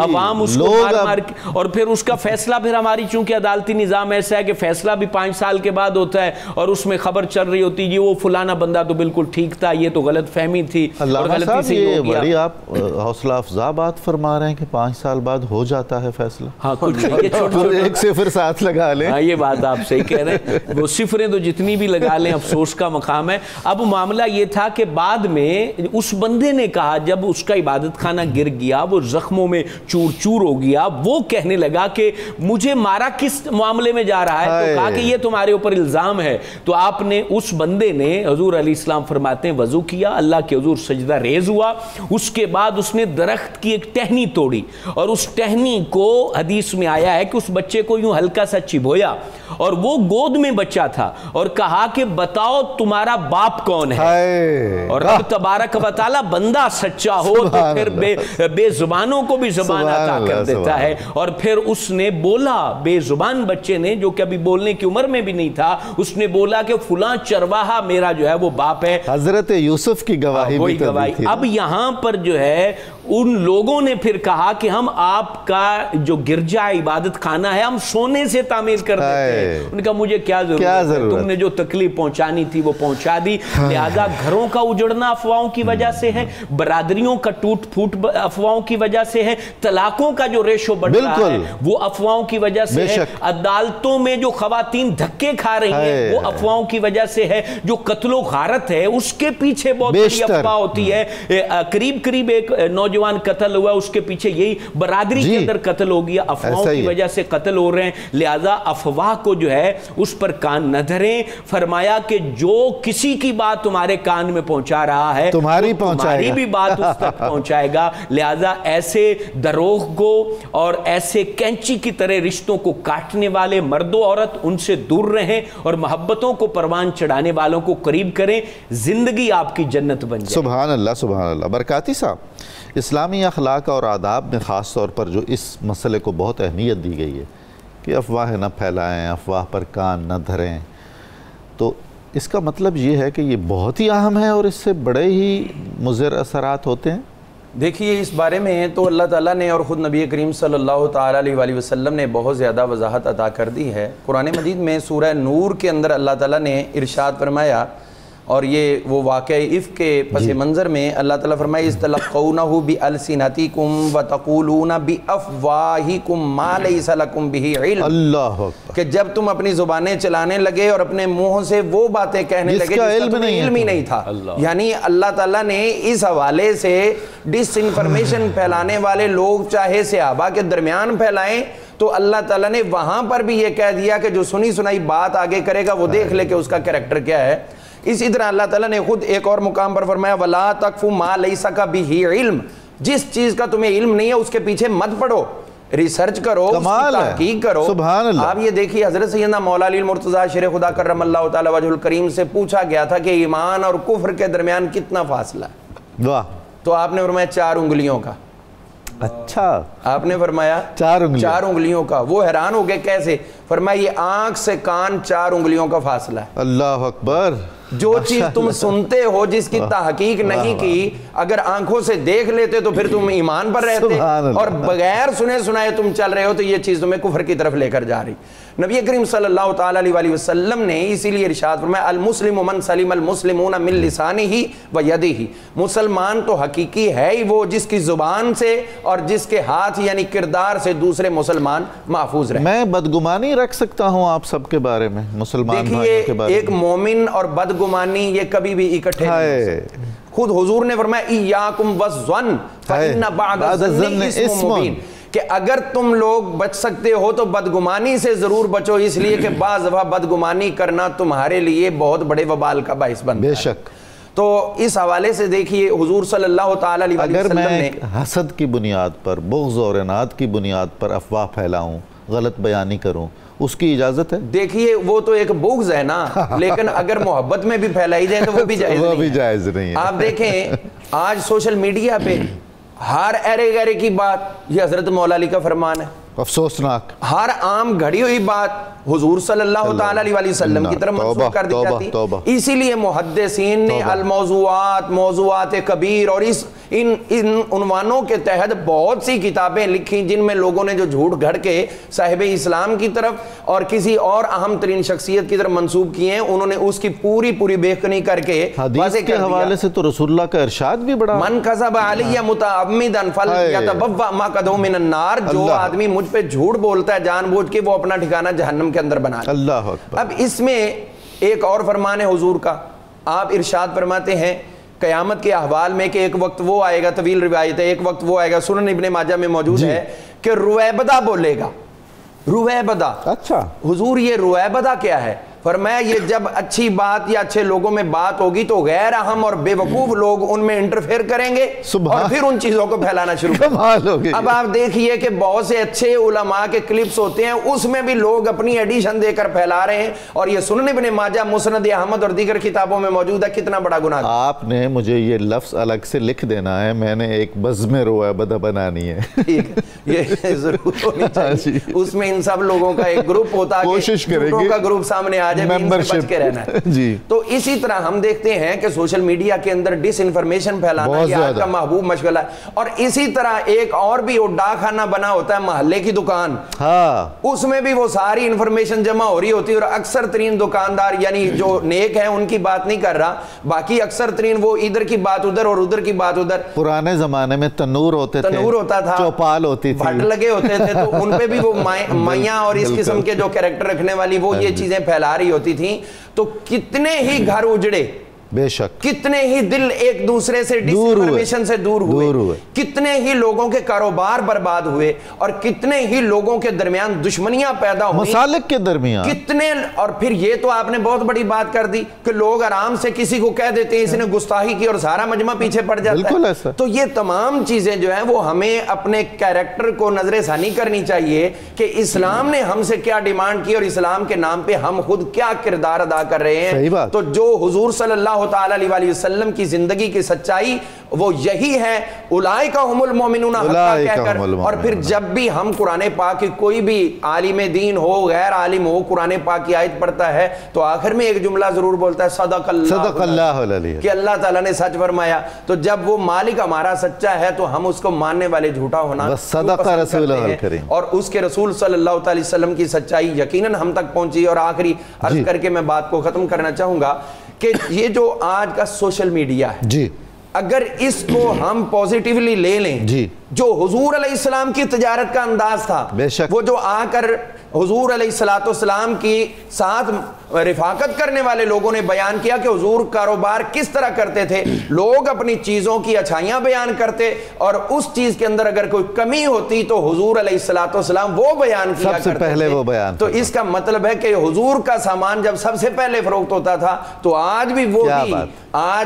عوام اس کو مار مار کے, اور پھر اس کا فیصلہ پھر ہماری چونکہ عدالتی نظام ایسا ہے کہ فیصلہ بھی 5 سال کے بعد ہوتا ہے اور اس میں خبر چل رہی ہوتی جی وہ فلانا بندہ تو بالکل ٹھیک تھا, یہ تو غلط فہمی تھی اور غلطی سے ہی ہو گیا. بڑی آپ حوصلہ افزا بات فرما رہے ہیں کہ 5 سال بعد ہو جاتا ہے فیصلہ. ہاں کچھ نہیں, یہ چھوٹے ایک صفر ساتھ لگا لیں. ہاں یہ بات آپ صحیح کہہ رہے ہیں, وہ صفریں تو جتنی بھی لگا لیں افسوس کا مقام ہے. اب معاملہ یہ تھا کہ بعد میں اس بندے نے کہا جب اس کا عبادت خانہ گر گیا, وہ زخموں میں چور چور ہو گیا, وہ کہنے لگا کہ مجھے مارا کس معاملے میں جا رہا ہے, تو کہا کہ یہ تمہارے اوپر الزام ہے. تو آپ نے اس بندے نے, حضور علیہ السلام فرماتے ہیں, وضو کیا, اللہ کے حضور سجدہ ریز ہوا, اس کے بعد اس نے درخت کی ایک ٹہنی توڑی اور اس ٹہنی کو حدیث میں آیا ہے کہ اس بچے کو یوں ہلکا سا چبھویا اور وہ گود میں بچہ تھا اور کہا کہ بتاؤ تمہارا باپ کون ہے, اور رب تبارک و تعالی بندہ سچا ہو تو پھر بے زبانوں کو بھی زبان عطا کر دیتا ہے. اور پھر اس نے بولا, بے زبان بچے نے جو کہ ابھی بولنے کی عمر میں بھی نہیں تھا, اس نے بولا کہ فلاں چرواہا میرا جو ہے وہ باپ ہے. حضرت یوسف کی گواہی بھی تو دی تھی. اب یہاں پر جو ہے ان لوگوں نے پھر کہا کہ ہم آپ کا جو گرجا عبادت خانہ ہے ہم سونے سے تعمیر کر دیتے ہیں. ان کا مجھے کیا ضرورت ہے, تم نے جو تکلیف پہنچانی تھی وہ پہنچا دی. لہذا گھروں کا اجڑنا افواہوں کی وجہ سے ہے, برادریوں کا ٹوٹ پھوٹ افواہوں کی وجہ سے ہے, طلاقوں کا جو ریشو بڑھ رہا ہے وہ افواہوں کی وجہ سے ہے, عدالتوں میں جو خواتین دھکے کھا رہی ہیں وہ افواہوں کی وجہ سے ہے, جو قتل و غارت ہے اس کے پیچھے بہت بڑی افواہ ہوتی ہے. قریب ایک نوجوان قتل ہوا, اس کے پیچھے یہی برادری کے اندر قتل ہو گیا, افواہوں کی وجہ سے قتل ہو رہے ہیں. لہذا افواہ کو جو ہے اس پر کان نہ دھریں. فرمایا کہ جو کسی کی بات تمہارے کان میں پہنچا رہا ہے تمہاری بھی بات اس تک پہنچائے گا. لہذا ایسے دروغ کو اور ایسے کینچی کی طرح رشتوں کو کاٹنے والے مرد و عورت ان سے دور رہیں اور محبتوں کو پروان چڑھانے والوں کو قریب کریں, زندگی آپ کی جنت بن جائے. سبحان اللہ سبحان اللہ. برکاتی صاحب, اسلامی اخلاق اور آداب میں خاص طور پر جو اس مسئلے کو بہت اہمیت دی گئی ہے کہ افواہ نہ پھیلائیں, افواہ پر کان نہ دھریں, تو اس کا مطلب یہ ہے کہ یہ بہت ہی اہم ہے اور اس سے بڑے ہی مضر اثرات ہوتے ہیں. دیکھیے اس بارے میں تو اللہ تعالیٰ نے اور خود نبی کریم صلی اللہ تعالیٰ علیہ وآلہ وسلم نے بہت زیادہ وضاحت عطا کر دی ہے. قرآن مجید میں سورہ نور کے اندر اللہ تعالیٰ نے ارشاد فرمایا, اور یہ وہ واقعہ عفق کے پس منظر میں اللہ تعالیٰ فرمائے استلقونہ بِأَلْسِنَتِكُمْ وَتَقُولُونَ بِأَفْوَاهِكُمْ مَا لَيْسَ لَكُمْ بِهِ علم. اللہ کہ جب تم اپنی زبانیں چلانے لگے اور اپنے منہ سے وہ باتیں کہنے لگے جس کا تمہیں علم ہی نہیں تھا. یعنی اللہ تعالیٰ نے اس حوالے سے ڈس انفارمیشن پھیلانے والے لوگ چاہے صحابہ کے درمیان پھیلائیں تو اللہ تعالیٰ نے وہاں پر بھی یہ کہہ دیا کہ جو سنی سنائی بات آگے کرے گا وہ دیکھ لے کہ اس کا کریکٹر کیا ہے. اسی طرح اللہ تعالیٰ نے خود ایک اور مقام پر فرمایا وَلَا تَقْفُ مَا لَيْسَ لَكَ بِهِ علم, جس چیز کا تمہیں علم نہیں ہے اس کے پیچھے مت پڑو, ریسرچ کرو, اس کی تحقیق کرو. سبحان اللہ. آپ یہ دیکھیے حضرت سیدنا مولا علی المرتضیٰ شیر خدا کرم اللہ تعالی وجہ الکریم سے پوچھا گیا تھا کہ ایمان اور کفر کے درمیان کتنا فاصلہ ہے, واہ, تو آپ نے فرمایا 4 انگلیوں کا. اچھا آپ نے فرمایا 4 انگلیاں، 4 انگلیوں کا. وہ حیران ہو گئے کیسے؟ فرمایا یہ آنکھ سے کان 4 انگلیوں کا فاصلہ ہے. اللہ اکبر. جو چیز تم سنتے ہو جس کی تحقیق نہیں کی، اگر آنکھوں سے دیکھ لیتے تو پھر تم ایمان پر رہتے، اور بغیر سنے سنائے تم چل رہے ہو تو یہ چیز تمہیں کفر کی طرف لے کر جا رہی. نبی کریم صلی اللہ تعالیٰ علیہ وسلم نے اسی لیے ارشاد فرمایا المسلم من سلم المسلمون من لسانہ و یدہ. مسلمان تو حقیقی ہے ہی وہ جس کی زبان سے اور جس کے ہاتھ یعنی کردار سے دوسرے مسلمان محفوظ رہے. میں بدگمانی رکھ سکتا ہوں آپ سب کے بارے میں، مسلمان بھائیوں کے بارے میں؟ ایک مومن اور بدگمانی یہ کبھی بھی اکٹھے نہیں ہو سکتے. خود حضور نے فرمایا ایاکم والظن فإن بعد الظن اسم مبین، کہ اگر تم لوگ بچ سکتے ہو تو بدگمانی سے ضرور بچو، اس لیے کہ بعض دفعہ بدگمانی کرنا تمہارے لیے بہت بڑے وبال کا باعث بنتا ہے. بے شک. تو اس حوالے سے دیکھیے حضور صلی اللہ تعالیٰ علیہ وسلم اگر نے میں حسد کی بنیاد پر، بغض اور عناد کی بنیاد پر افواہ پھیلاؤں، غلط بیانی کروں، اس کی اجازت ہے؟ دیکھیے وہ تو ایک بغض ہے نا، لیکن اگر محبت میں بھی پھیلائی جائے تو وہ بھی جائز نہیں ہے. آپ دیکھیں آج سوشل میڈیا پہ ہر ایرے گیرے کی بات یہ حضرت مولا علی کا فرمان ہے. افسوسناک. ہر عام گھڑی ہوئی بات حضور صلی اللہ تعالیٰ علیہ وسلم کی طرف منسوخ کر دی جاتی. اسی لیے محدثین نے الموضوعات، موضوعات کبیر اور ان عنوانوں کے تحت بہت سی کتابیں لکھی جن میں لوگوں نے جو جھوٹ گھڑ کے صاحب اسلام کی طرف اور کسی اور اہم ترین شخصیت کی طرف منسوب کیے ہیں. انہوں نے اس کی پوری بےخنی کر کے حدیث کے حوالے سے تو رسول اللہ کا ارشاد بھی بڑا من کذب علی متعمدا فلیتبوأ مقعدہ من النار. جو آدمی مجھ پہ جھوٹ بولتا ہے جان بوجھ کے وہ اپنا ٹھکانہ جہنم کے اندر بنا لے. اللہ اکبر. اب اس میں ایک اور فرمان ہے حضور کا. آپ ارشاد فرماتے ہیں قیامت کے احوال میں کہ ایک وقت وہ آئے گا، طویل روایت ہے، ایک وقت وہ آئے گا، سنن ابن ماجہ میں موجود ہے کہ رویبدہ بولے گا. رویبدہ. اچھا حضور یہ رویبدہ کیا ہے؟ فرمایا یہ جب اچھی بات یا اچھے لوگوں میں بات ہوگی تو غیر اہم اور بے وقوف لوگ ان میں انٹرفیئر کریں گے اور پھر ان چیزوں کو پھیلانا شروع کریں گے. اب آپ دیکھیے کہ بہت سے اچھے علماء کے کلپس ہوتے ہیں، اس میں بھی لوگ اپنی ایڈیشن دے کر پھیلا رہے ہیں، اور یہ سنن ابن ماجہ، مسند احمد اور دیگر کتابوں میں موجود ہے. کتنا بڑا گناہ. آپ نے مجھے یہ لفظ الگ سے لکھ دینا ہے، میں نے ایک بزم رویبدہ بنانی ہے. ٹھیک ہے، یہ ضرور ہونی چاہیے. اس میں ان سب لوگوں کا ایک گروپ ہوتا ہے، کوشش کریں گے کا گروپ سامنے آ جائے، بچ کے رہنا ہے. جی. تو اسی طرح ہم دیکھتے ہیں کہ سوشل میڈیا کے اندر ڈس انفارمیشن پھیلانا یہ آج کا محبوب مشغلہ ہے. اور اسی طرح ایک اور بھی وہ ڈاک خانہ بنا ہوتا ہے محلے کی دکان، اس میں بھی وہ ساری انفارمیشن جمع ہو رہی ہوتی ہے، اور اکثر ترین دکاندار یعنی جو نیک ہیں ان کی بات نہیں کر رہا، باقی اکثر ترین وہ ادھر کی بات ادھر اور ادھر کی بات ادھر. پرانے زمانے میں تنور ہوتے تھے، تنور ہوتا تھا، چوپال ہوتی تھی، بھٹ لگے ہوتے تھے، تو ان پہ بھی وہ میاں اور اس قسم کے جو کریکٹر رکھنے والی وہ یہ چیزیں پھیلا رہی ہوتی تھیں. تو کتنے ہی گھر اجڑے، بے شک، کتنے ہی دل ایک دوسرے سے ڈس انفارمیشن سے دور ہوئے، کتنے ہی لوگوں کے کاروبار برباد ہوئے، اور کتنے ہی لوگوں کے درمیان دشمنیاں پیدا ہوئی، مسالک کے درمیان کتنے. اور پھر یہ تو آپ نے بہت بڑی بات کر دی کہ لوگ آرام سے کسی کو کہہ دیتے ہیں اس نے گستاخی کی اور سارا مجمع پیچھے پڑ جاتا ہے. تو یہ تمام چیزیں جو ہیں وہ ہمیں اپنے کیریکٹر کو نظر ثانی کرنی چاہیے کہ اسلام نے ہم سے کیا ڈیمانڈ کی اور اسلام کے نام پہ ہم خود کیا کردار ادا کر رہے ہیں. تو جو حضور صلی اللہ تعالی علیہ وسلم کی زندگی کی سچائی وہ یہی ہے، اولئک هم المؤمنون حقا کہہ کر. اور پھر جب بھی ہم قرآن پاک کی کوئی بھی عالم دین ہو غیر عالم ہو قرآن پاک کی آیت پڑھتا ہے تو آخر میں ایک جملہ ضرور بولتا ہے صدق اللہ العلی، کہ اللہ تعالیٰ نے سچ فرمایا. تو جب وہ مالک ہمارا سچا ہے تو ہم اس کو ماننے والے جھوٹا ہونا صدق رسول الکریم، اور اس کے رسول صلی اللہ علیہ وسلم کی سچائی یقیناً ہم تک پہنچی. اور آخری عرض کر کے میں بات کو ختم کرنا چاہوں گا کہ یہ جو آج کا سوشل میڈیا ہے، جی، اگر اس کو ہم پوزیٹیولی لے لیں، جی، جو حضور علیہ السلام کی تجارت کا انداز تھا، بے شک، وہ جو آ کر حضور علیہ السلام کی ساتھ رفاقت کرنے والے لوگوں نے بیان کیا کہ حضور کاروبار کس طرح کرتے تھے، لوگ اپنی چیزوں کی اچھائیاں بیان کرتے اور اس چیز کے اندر اگر کوئی کمی ہوتی تو حضور علیہ السلام وہ بیان کیا کرتے تھے، سب سے پہلے وہ بیان. تو اس کا مطلب ہے کہ حضور کا سامان جب سب سے پہلے فروخت ہوتا تھا تو آج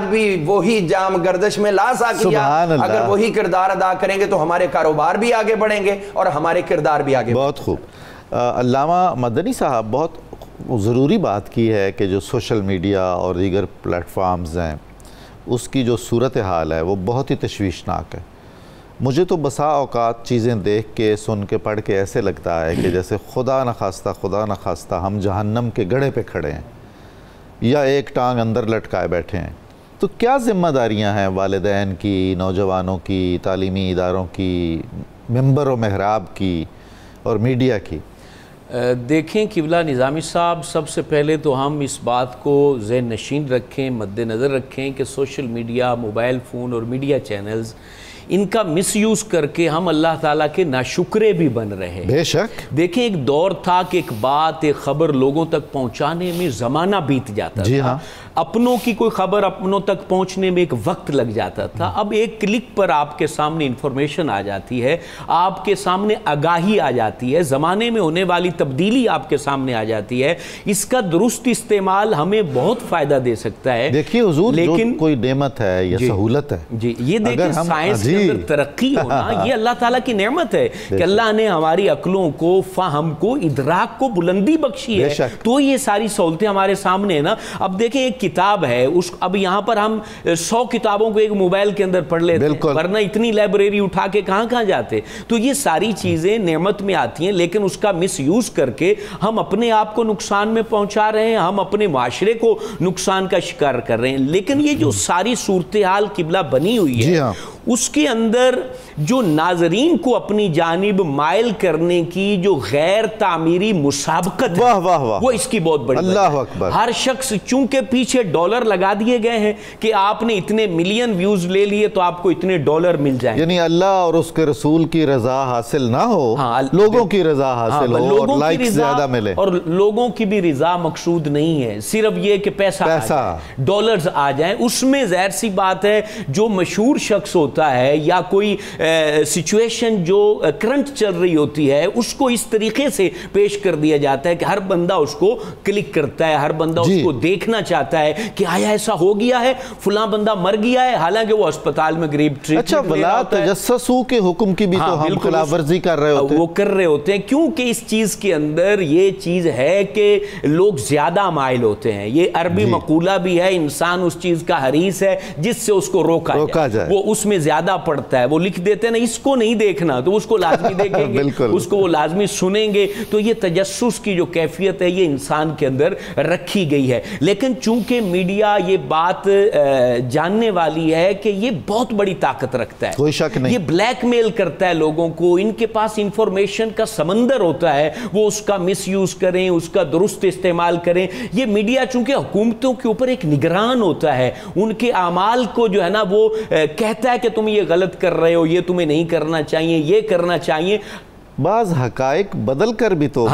بھی وہی جام گردش میں لا ساکیا، اگر وہی کردار ادا کریں گے تو ہمارے کاروبار بھی آگے بڑھیں گے اور ہمارے کردار بھی آگے. بہت خوب. علامہ مدنی صاحب بہت ضروری بات کی ہے کہ جو سوشل میڈیا اور دیگر پلیٹ فارمز ہیں اس کی جو صورتحال ہے وہ بہت ہی تشویشناک ہے. مجھے تو بسا اوقات چیزیں دیکھ کے سن کے پڑھ کے ایسے لگتا ہے کہ جیسے خدا نخواستہ ہم جہنم کے گڑھے پہ کھڑے ہیں یا ایک ٹانگ اندر لٹکائے بیٹھے ہیں. تو کیا ذمہ داریاں ہیں والدین کی، نوجوانوں کی، تعلیمی اداروں کی، ممبر و محراب کی اور میڈیا کی؟ دیکھیں قبلہ نظامی صاحب، سب سے پہلے تو ہم اس بات کو ذہن نشین رکھیں، مد نظر رکھیں کہ سوشل میڈیا، موبائل فون اور میڈیا چینلز، ان کا مس یوز کر کے ہم اللہ تعالیٰ کے ناشکرے بھی بن رہے ہیں. بے شک. دیکھیں ایک دور تھا کہ ایک بات، ایک خبر لوگوں تک پہنچانے میں زمانہ بیت جاتا تھا. جی ہاں. اپنوں کی کوئی خبر اپنوں تک پہنچنے میں ایک وقت لگ جاتا تھا. اب ایک کلک پر آپ کے سامنے انفارمیشن آ جاتی ہے، آپ کے سامنے آگاہی آ جاتی ہے، زمانے میں ہونے والی تبدیلی آپ کے سامنے آ جاتی ہے. اس کا درست استعمال ہمیں بہت فائدہ دے سکتا ہے. دیکھیے حضور، لیکن کوئی نعمت ہے یا سہولت ہے، جی یہ دیکھیں سائنس کے اندر ترقی ہونا یہ اللہ تعالیٰ کی نعمت ہے کہ اللہ نے ہماری عقلوں کو، فہم کو، ادراک کو بلندی بخشی ہے، تو یہ ساری سہولتیں ہمارے سامنے ہیں نا. اب دیکھیں ایک کتاب ہے، اب یہاں پر ہم 100 کتابوں کو ایک موبائل کے اندر پڑھ لیتے ہیں، ورنہ اتنی لائبریری اٹھا کے کہاں جاتے. تو یہ ساری چیزیں نعمت میں آتی ہیں، لیکن اس کا مس یوز کر کے ہم اپنے آپ کو نقصان میں پہنچا رہے ہیں، ہم اپنے معاشرے کو نقصان کا شکار کر رہے ہیں. لیکن یہ جو ساری صورتحال قبلہ بنی ہوئی ہے، اس کے اندر جو ناظرین کو اپنی جانب مائل کرنے کی جو غیر تعمیری مسابقت ہے، وہ اس کی بہت بڑی اللہ اکبر. ہر شخص چونکہ پیچھے ڈالر لگا دیے گئے ہیں کہ آپ نے اتنے ملین ویوز لے لیے تو آپ کو اتنے ڈالر مل جائیں، یعنی اللہ اور اس کے رسول کی رضا حاصل نہ ہو، لوگوں کی رضا حاصل ہو اور لائک زیادہ ملے. اور لوگوں کی بھی رضا مقصود نہیں ہے، صرف یہ کہ پیسہ ڈالرز آ جائیں. اس میں ظاہر سی بات ہے جو مشہور شخص ہوتا ہے یا کوئی سچویشن جو کرنٹ چل رہی ہوتی ہے، اس کو اس طریقے سے پیش کر دیا جاتا ہے کہ ہر بندہ اس کو کلک کرتا ہے، ہر بندہ اس کو دیکھنا چاہتا ہے کہ آیا ایسا ہو گیا ہے، فلاں بندہ مر گیا ہے، حالانکہ وہ اسپتال میں غریب ٹریٹمنٹ اچھا ولا تجسسو کے حکم کی بھی تو ہم خلاف ورزی کر رہے ہوتے ہیں. وہ کر رہے ہوتے ہیں کیونکہ اس چیز کے اندر یہ چیز ہے کہ لوگ زیادہ مائل ہوتے ہیں. یہ عربی مقولہ بھی ہے، انسان اس چیز کا حریص ہے جس سے اس کو روکا جائے. وہ اس میں زیادہ پڑتا ہے، وہ لکھ دیتے ہیں نا اس کو نہیں دیکھنا تو اس کو لازمی دیکھیں گے، اس کو وہ لازمی سنیں گے. تو یہ تجسس کی جو کیفیت ہے یہ انسان کے اندر رکھی گئی ہے. لیکن چونکہ میڈیا یہ بات جاننے والی ہے کہ یہ بہت بڑی طاقت رکھتا ہے، کوئی شک نہیں، یہ بلیک میل کرتا ہے لوگوں کو، ان کے پاس انفارمیشن کا سمندر ہوتا ہے، وہ اس کا مس یوز کریں، اس کا درست استعمال کریں. یہ میڈیا چونکہ حکومتوں کے اوپر ایک نگران ہوتا ہے، ان کے اعمال کو جو ہے نا وہ کہتا ہے کہ تم یہ غلط کر رہے ہو، یہ تمہیں نہیں کرنا چاہیے، یہ کرنا چاہیے. بعض حقائق بدل کر بھی تو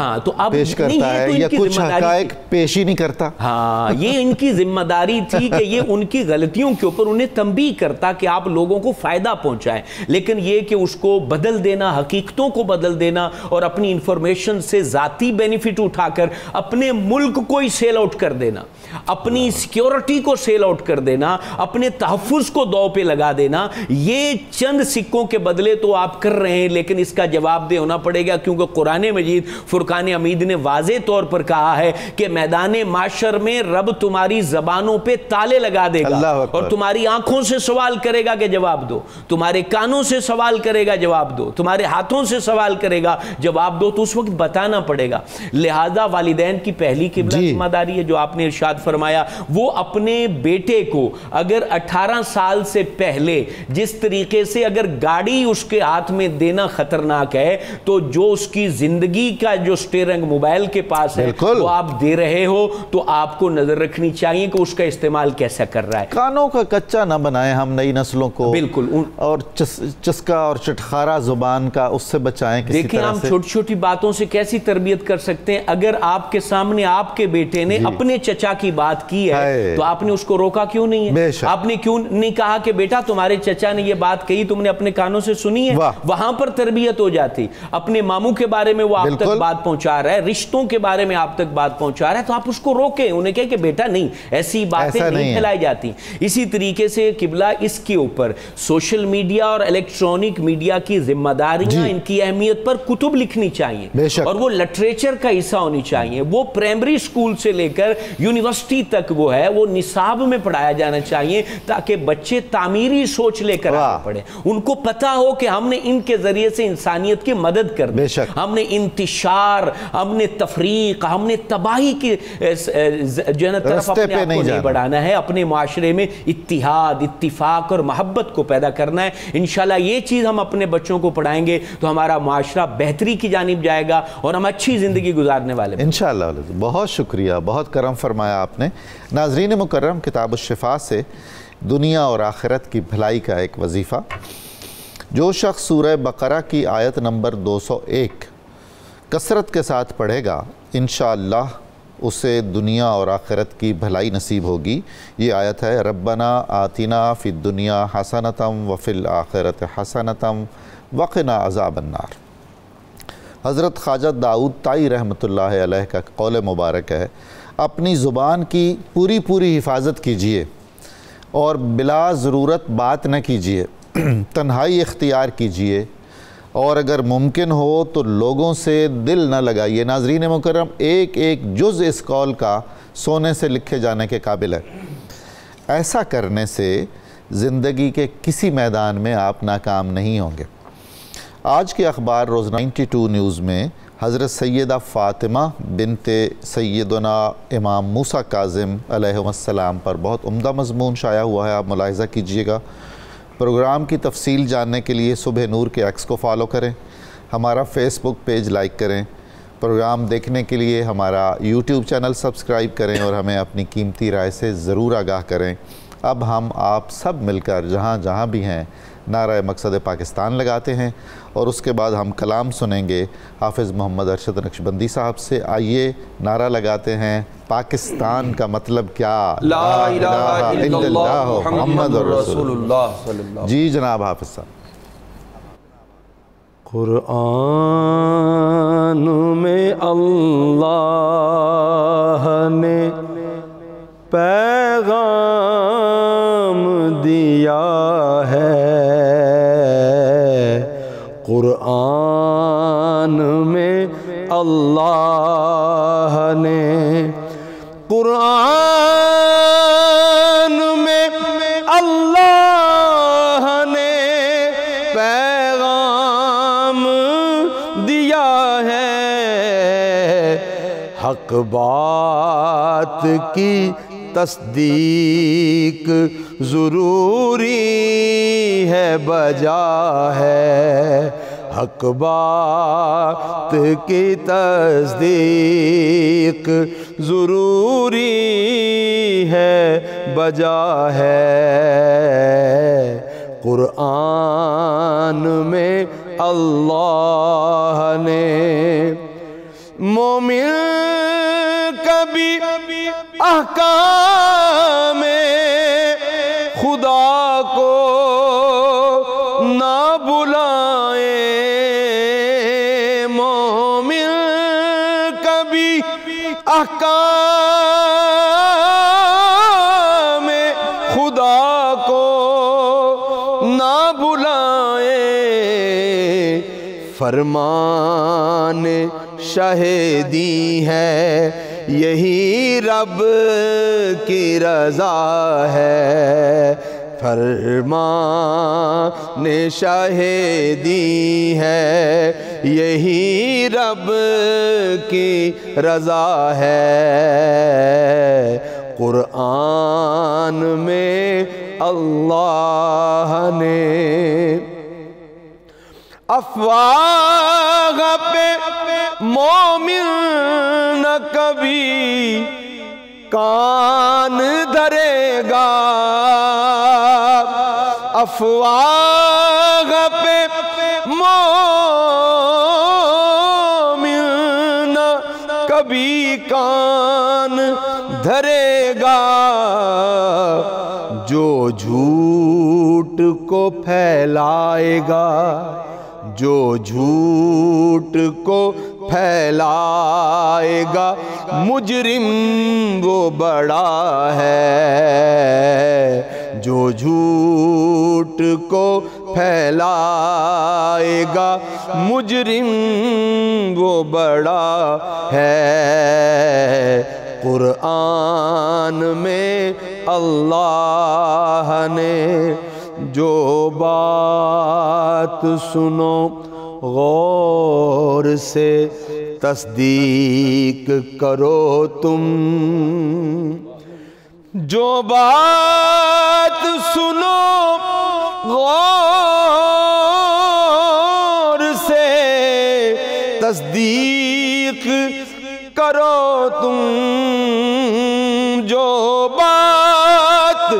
پیش کرتا ہے یا کچھ حقائق پیش ہی نہیں کرتا. ہاں یہ ان کی ذمہ داری تھی کہ یہ ان کی غلطیوں کے اوپر انہیں تنبیہ کرتا کہ آپ لوگوں کو فائدہ پہنچائیں. لیکن یہ کہ اس کو بدل دینا، حقیقتوں کو بدل دینا اور اپنی انفارمیشن سے ذاتی بینیفٹ اٹھا کر اپنے ملک کو ہی سیل آؤٹ کر دینا، اپنی سیکیورٹی کو سیل آؤٹ کر دینا، اپنے تحفظ کو دو پہ لگا دینا، یہ چند سکوں کے بدلے تو آپ کر رہے ہیں، لیکن اس کا جواب دے پڑے گا. کیونکہ قرآن مجید فرقان حمید نے واضح طور پر کہا ہے کہ میدان معشر میں رب تمہاری زبانوں پہ تالے لگا دے گا اور تمہاری آنکھوں سے سوال کرے گا کہ جواب دو، تمہارے کانوں سے سوال کرے گا جواب دو، تمہارے ہاتھوں سے سوال کرے گا جواب دو. تو اس وقت بتانا پڑے گا. لہذا والدین کی پہلی قبلہ ذمہ داری ہے جو آپ نے ارشاد فرمایا، وہ اپنے بیٹے کو اگر 18 سال سے پہلے جس طریقے سے اگر گاڑی اس کے ہاتھ میں دینا خطرناک ہے تو جو اس کی زندگی کا جو سٹیرنگ موبائل کے پاس ہے وہ آپ دے رہے ہو تو آپ کو نظر رکھنی چاہیے کہ اس کا استعمال کیسا کر رہا ہے. کانوں کا کچا نہ بنائیں ہم نئی نسلوں کو، بالکل، اور چسکا اور چٹخارا زبان کا اس سے بچائیں کسی طرح سے. دیکھیں ہم چھوٹی چھوٹی باتوں سے کیسی تربیت کر سکتے ہیں. اگر آپ کے سامنے آپ کے بیٹے نے اپنے چچا کی بات کی ہے تو آپ نے اس کو روکا کیوں نہیں ہے؟ آپ نے کیوں نہیں کہا کہ بیٹا تمہارے چچا نے یہ بات کہی، تم نے اپنے کانوں سے سنی ہے؟ وہاں پر تربیت ہو جاتی. اپنے ماموں کے بارے میں وہ آپ تک بالکل بات پہنچا رہا ہے, رشتوں کے بارے میں آپ تک بات پہنچا رہا ہے, تو آپ اس کو روکیں, انہیں کہیں کہ بیٹا نہیں, ایسی باتیں نہیں پھیلائی جاتی. اسی طریقے سے قبلہ اس کے اوپر سوشل میڈیا اور الیکٹرانک میڈیا کی ذمہ داریاں, ان کی اہمیت پر کتب لکھنی چاہیے اور وہ لٹریچر کا حصہ ہونی چاہیے. وہ پرائمری اسکول سے لے کر یونیورسٹی تک وہ ہے وہ نصاب میں پڑھایا جانا چاہیے, تاکہ بچے تعمیری سوچ لے کر آگے پڑھیں, ان کو پتا ہو کہ ہم نے ان کے ذریعے سے انسانیت کی مدد کرنی, ہم نے انتشار, ہم نے تفریق, ہم نے تباہی کی جو ہے نا طرف اپنے آپ کو نہیں بڑھانا ہے, اپنے معاشرے میں اتحاد, اتفاق اور محبت کو پیدا کرنا ہے. انشاءاللہ یہ چیز ہم اپنے بچوں کو پڑھائیں گے تو ہمارا معاشرہ بہتری کی جانب جائے گا اور ہم اچھی زندگی گزارنے والے ہیں انشاءاللہ. بہت شکریہ, بہت کرم فرمایا آپ نے. ناظرین مکرم, کتاب الشفا سے دنیا اور آخرت کی بھلائی کا ایک وظیفہ. جو شخص سورہ بقرہ کی آیت نمبر 201 کثرت کے ساتھ پڑھے گا, انشاءاللہ اسے دنیا اور آخرت کی بھلائی نصیب ہوگی. یہ آیت ہے, ربنا آتنا فی الدنیا حسنتم وفی الآخرت حسنتم وقنا عذاب النار. حضرت خواجہ داؤد طائی رحمۃ اللہ علیہ کا قول مبارک ہے, اپنی زبان کی پوری حفاظت کیجئے اور بلا ضرورت بات نہ کیجئے, تنہائی اختیار کیجئے, اور اگر ممکن ہو تو لوگوں سے دل نہ لگائیے. ناظرین مکرم, ایک ایک جز اس قول کا سونے سے لکھے جانے کے قابل ہے. ایسا کرنے سے زندگی کے کسی میدان میں آپ ناکام نہیں ہوں گے. آج کے اخبار روز 92 نیوز میں حضرت سیدہ فاطمہ بنت سیدنا امام موسیٰ کاظم علیہ السلام پر بہت عمدہ مضمون شائع ہوا ہے, آپ ملاحظہ کیجئے گا. پروگرام کی تفصیل جاننے کے لیے صبح نور کے ایکس کو فالو کریں, ہمارا فیس بک پیج لائک کریں, پروگرام دیکھنے کے لیے ہمارا یوٹیوب چینل سبسکرائب کریں اور ہمیں اپنی قیمتی رائے سے ضرور آگاہ کریں. اب ہم آپ سب مل کر جہاں جہاں بھی ہیں نعرہ مقصد پاکستان لگاتے ہیں, اور اس کے بعد ہم کلام سنیں گے حافظ محمد ارشد نقشبندی صاحب سے. آئیے نعرہ لگاتے ہیں, پاکستان کا مطلب کیا؟ لا الہ الا اللہ محمد رسول اللہ صلی اللہ علیہ وسلم. جی جناب حافظ صاحب. قرآن میں اللہ نے پیغام دیا ہے, قرآن میں اللہ نے, قرآن میں اللہ نے پیغام دیا ہے, حق بات کی تصدیق ضروری ہے, بجا ہے, حق بات کی تصدیق ضروری ہے, بجا ہے, قرآن میں اللہ نے. مومن کبھی احکام خدا کو نہ بلائیں, مومن کبھی احکام خدا کو نہ بلائیں, فرمان شہیدی ہے یہی رب کی رضا ہے, فرمان شہیدی ہے یہی رب کی رضا ہے, قرآن میں اللہ نے افواہ پہ مومن نہ کبھی کان دھرے گا, افواہ پہ مومن نہ کبھی کان دھرے گا, جو جھوٹ کو پھیلائے گا جو جھوٹ کو پھیلائے گا مجرم وہ بڑا ہے، جو جھوٹ کو پھیلائے گا مجرم وہ بڑا ہے۔ قرآن میں اللہ نے جو بات سنو غور سے تصدیق کرو تم، جو بات سنو غور سے تصدیق کرو تم، جو بات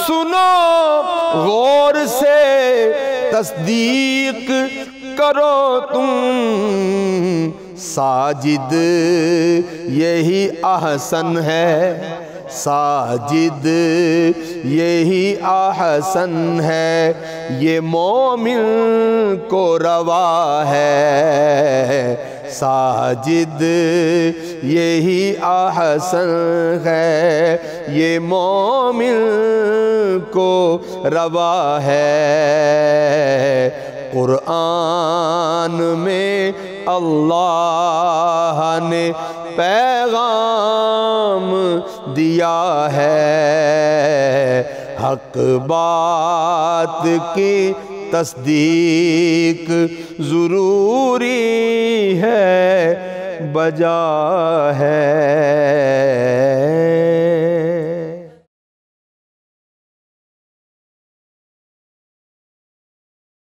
سنو غور سے تصدیق کرو تم، ساجد یہی احسن ہے، ساجد یہی احسن ہے، یہ مومن کو روا ہے، ساجد یہی احسن ہے، یہ مومن کو روا ہے۔ قرآن میں اللہ نے پیغام دیا ہے، حق بات کی تصدیق ضروری ہے، بجا ہے۔